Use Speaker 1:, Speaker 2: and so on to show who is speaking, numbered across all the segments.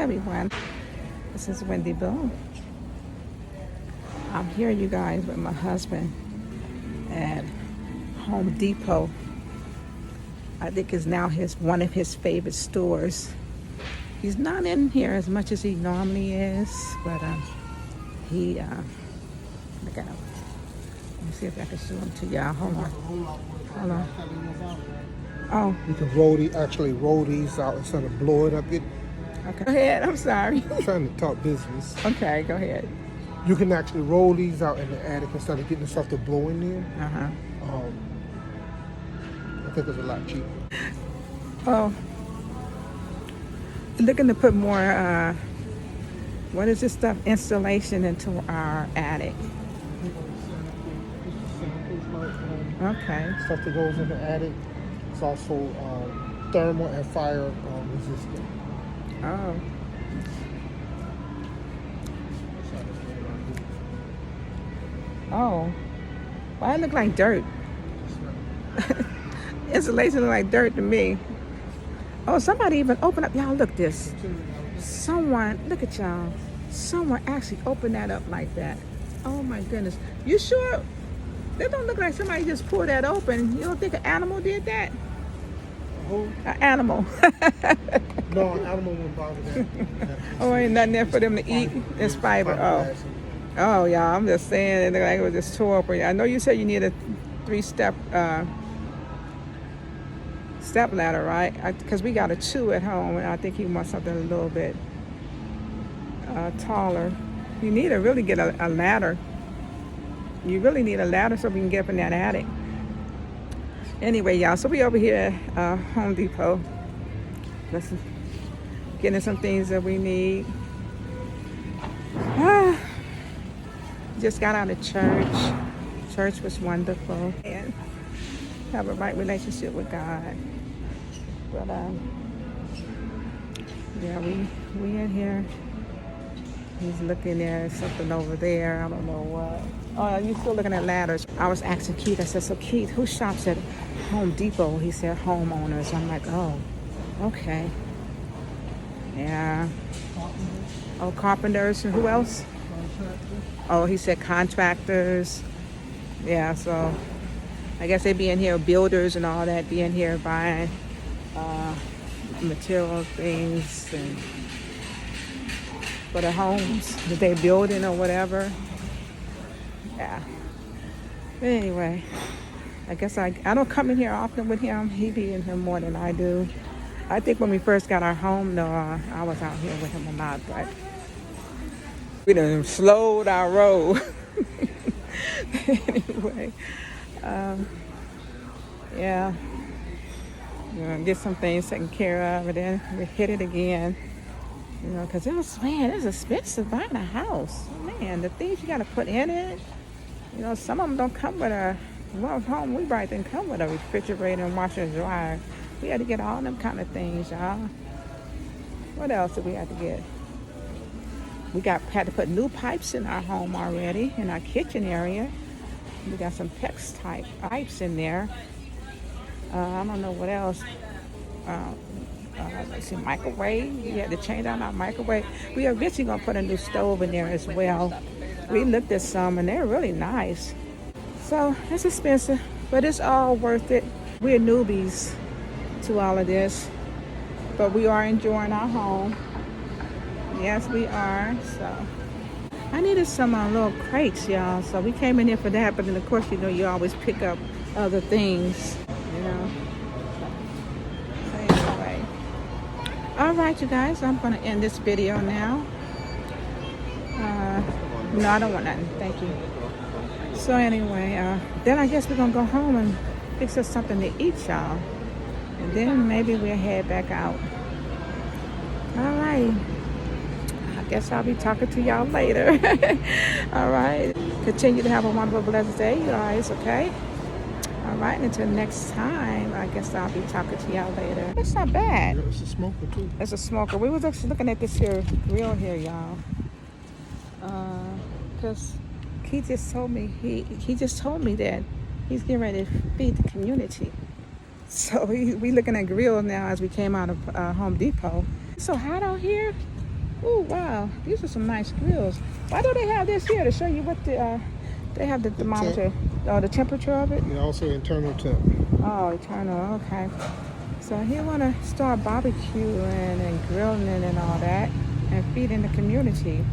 Speaker 1: everyone. This is Wendy Boone. I'm here, you guys, with my husband at Home Depot. I think it's now one of his favorite stores. He's not in here as much as he normally is, but look at him. Let me see if I can show him to y'all. Hold on. Oh.
Speaker 2: You can actually roll these out instead of blowing up it.
Speaker 1: Okay. Go ahead. I'm sorry.
Speaker 2: I'm trying to talk business.
Speaker 1: Okay, go ahead.
Speaker 2: You can actually roll these out in the attic instead of getting the stuff to blow in there. I think it's a lot cheaper.
Speaker 1: Oh. Looking to put more, what is this stuff? Installation into our attic. Okay.
Speaker 2: Stuff that goes in the attic. It's also thermal and fire resistant.
Speaker 1: Oh. Oh. Well, it look like dirt. Installation look like dirt to me. Oh, somebody even opened up. Y'all, look this. Someone, look at y'all. Someone actually opened that up like that. Oh my goodness. You sure? That don't look like somebody just pulled that open. You don't think an animal did that?
Speaker 2: Who?
Speaker 1: An animal.
Speaker 2: No, an animal won't bother that.
Speaker 1: Oh, ain't nothing there for them to eat. It's fiber. Oh, y'all, I'm just saying it looked like it was just tore open. I know you said you need a 3-step step ladder, right? Because we got a 2 at home, and I think you want something a little bit taller. You need to really get a ladder. You really need a ladder so we can get up in that attic. Anyway, y'all, so we over here at Home Depot. Listen, getting some things that we need. Just got out of church. Church was wonderful. And have a right relationship with God. But yeah, we in here. He's looking at something over there. I don't know what. Oh, you still looking at ladders. I was asking Keith. I said, so Keith, who shops at Home Depot? He said homeowners. I'm like, oh, okay. Yeah. Oh, carpenters. And who else? Oh, he said contractors. Yeah, so I guess they be in here, builders and all that, be in here buying material things and for the homes that they building or whatever. Yeah. But anyway, I guess I don't come in here often with him. He be in here more than I do. I think when we first got our home, though, I was out here with him a lot, but we done slowed our road. Anyway, yeah, we're gonna get some things taken care of, and then we hit it again. You know, because it's expensive buying a house. Man, the things you got to put in it. You know, some of them don't come with home we buy didn't come with a refrigerator and washer and dryer. We had to get all them kind of things, y'all. What else did we have to get? We had to put new pipes in our home already, in our kitchen area. We got some PEX type pipes in there. I don't know what else. Let's see, microwave. We had to change out our microwave. We are eventually going to put a new stove in there as well. We looked at some and they're really nice. So it's expensive, but it's all worth it. We're newbies to all of this, but we are enjoying our home. Yes, we are. So I needed some little crates, y'all. So we came in here for that, but then of course, you know, you always pick up other things, you know. All right, you guys, I'm going to end this video now. No, I don't want nothing. Thank you. So anyway, then I guess we're going to go home and fix us something to eat, y'all. And then maybe we'll head back out. All right. I guess I'll be talking to y'all later. All right. Continue to have a wonderful, blessed day, you guys, okay? All right, until next time, I guess I'll be talking to y'all later. It's not bad.
Speaker 2: It's a smoker, too.
Speaker 1: It's a smoker. We was actually looking at this here grill here, y'all. Because he just told me, he just told me that he's getting ready to feed the community. So we looking at grills now as we came out of Home Depot. It's so hot out here. Oh wow, these are some nice grills. Why do they have this here to show you what the they have the thermometer, the temperature of it?
Speaker 2: And also internal temp.
Speaker 1: Oh, eternal. Okay. So he want to start barbecuing and grilling and all that, and feeding the community.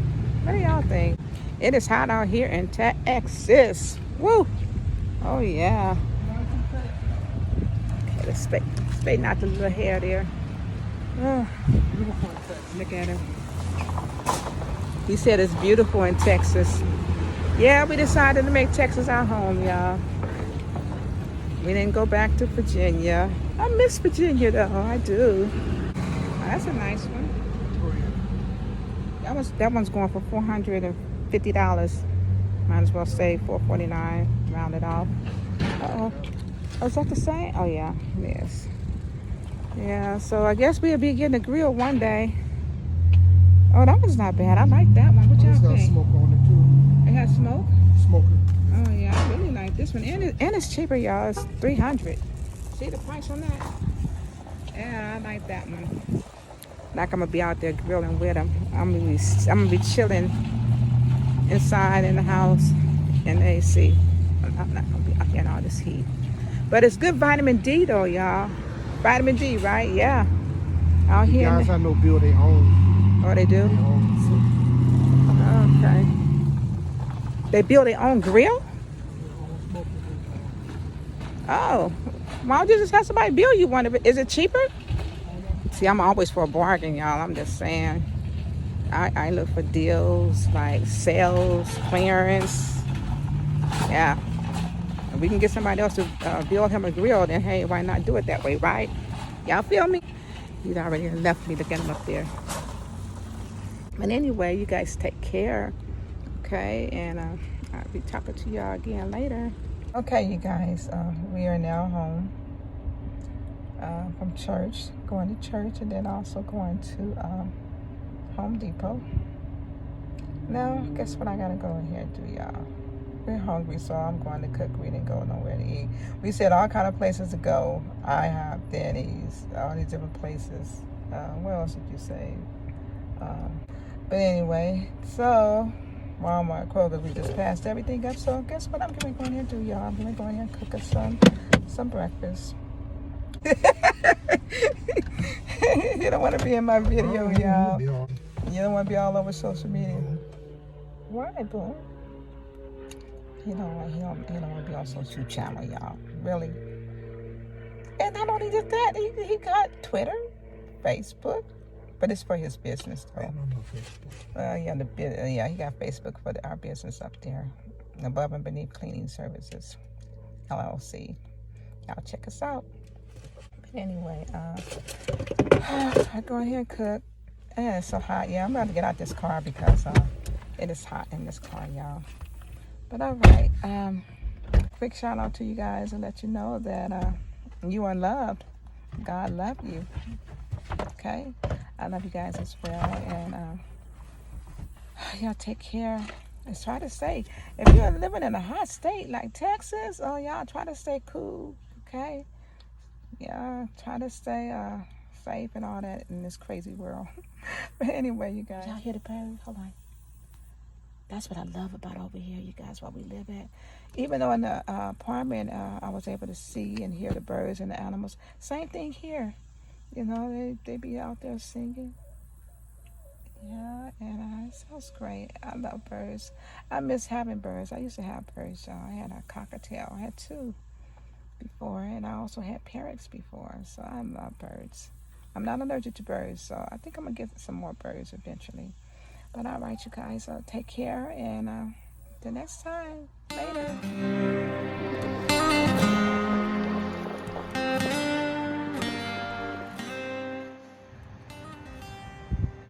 Speaker 1: What do y'all think? It is hot out here in Texas. Woo! Oh yeah. Okay, let's spade out the little hair there. Oh, look at him. He said it's beautiful in Texas. Yeah, we decided to make Texas our home, y'all. We didn't go back to Virginia. I miss Virginia, though. I do. Oh, that's a nice one. That one's going for $450. Might as well say $449. Round it off. Uh-oh. Oh, is that the same? Oh, yeah. Yes. Yeah, so I guess we'll be getting a grill one day. Oh, that one's not bad. I like that one. What y'all think?
Speaker 2: It's got smoke on it, too.
Speaker 1: It has smoke?
Speaker 2: Smoker.
Speaker 1: Oh, yeah. I really like this one. And it's cheaper, y'all. It's $300. See the price on that? Yeah, I like that one. Like I'm going to be out there grilling with them. I'm gonna be chilling inside in the house in the AC. I'm not going to be out here in all this heat. But it's good vitamin D, though, y'all. Vitamin D, right? Yeah. Out here.
Speaker 2: Guys I know build their own.
Speaker 1: Oh, they do? Okay. They build their own grill? Oh. Why don't you just have somebody build you one of it? Is it cheaper? See, I'm always for a bargain, y'all. I'm just saying. I look for deals, like sales, clearance. Yeah. If we can get somebody else to build him a grill, then hey, why not do it that way, right? Y'all feel me? He's already left me to get him up there. But anyway, you guys take care, okay? And I'll be talking to y'all again later. Okay, you guys, we are now home from church, going to church, and then also going to Home Depot. Now, guess what I gotta go in here and do, y'all? We're hungry, so I'm going to cook. We didn't go nowhere to eat. We said all kind of places to go. IHOP, Denny's, all these different places. Where else did you say? But anyway, so Walmart, Kroger, we just passed everything up. So guess what I'm going to go in here and do, y'all? I'm going to go in here and cook us some breakfast. You don't want to be in my video, y'all. You don't want to be all over social media. Why, Boone? He don't want to be on social channel, y'all. Really. And not only just that, he got Twitter, Facebook, but it's for his business though. Yeah, he got Facebook for our business up there. Above and Beneath Cleaning Services, LLC. Y'all check us out. But anyway, I go ahead and cook. And it's so hot. Yeah, I'm about to get out this car because it is hot in this car, y'all. But all right, quick shout out to you guys and let you know that you are loved. God loves you. Okay, I love you guys as well, and y'all take care. Let's try to stay. If you're living in a hot state like Texas, oh y'all try to stay cool. Okay, yeah, try to stay safe and all that in this crazy world. But anyway, you guys, y'all hear the bird? Hold on. That's what I love about over here, you guys, where we live at. Even though in the apartment, I was able to see and hear the birds and the animals. Same thing here. You know, they be out there singing. Yeah, and it sounds great. I love birds. I miss having birds. I used to have birds, y'all. I had a cockatiel. I had 2 before, and I also had parrots before. So I love birds. I'm not allergic to birds, so I think I'm going to get some more birds eventually. But all right, you guys, take care, and till next time, later.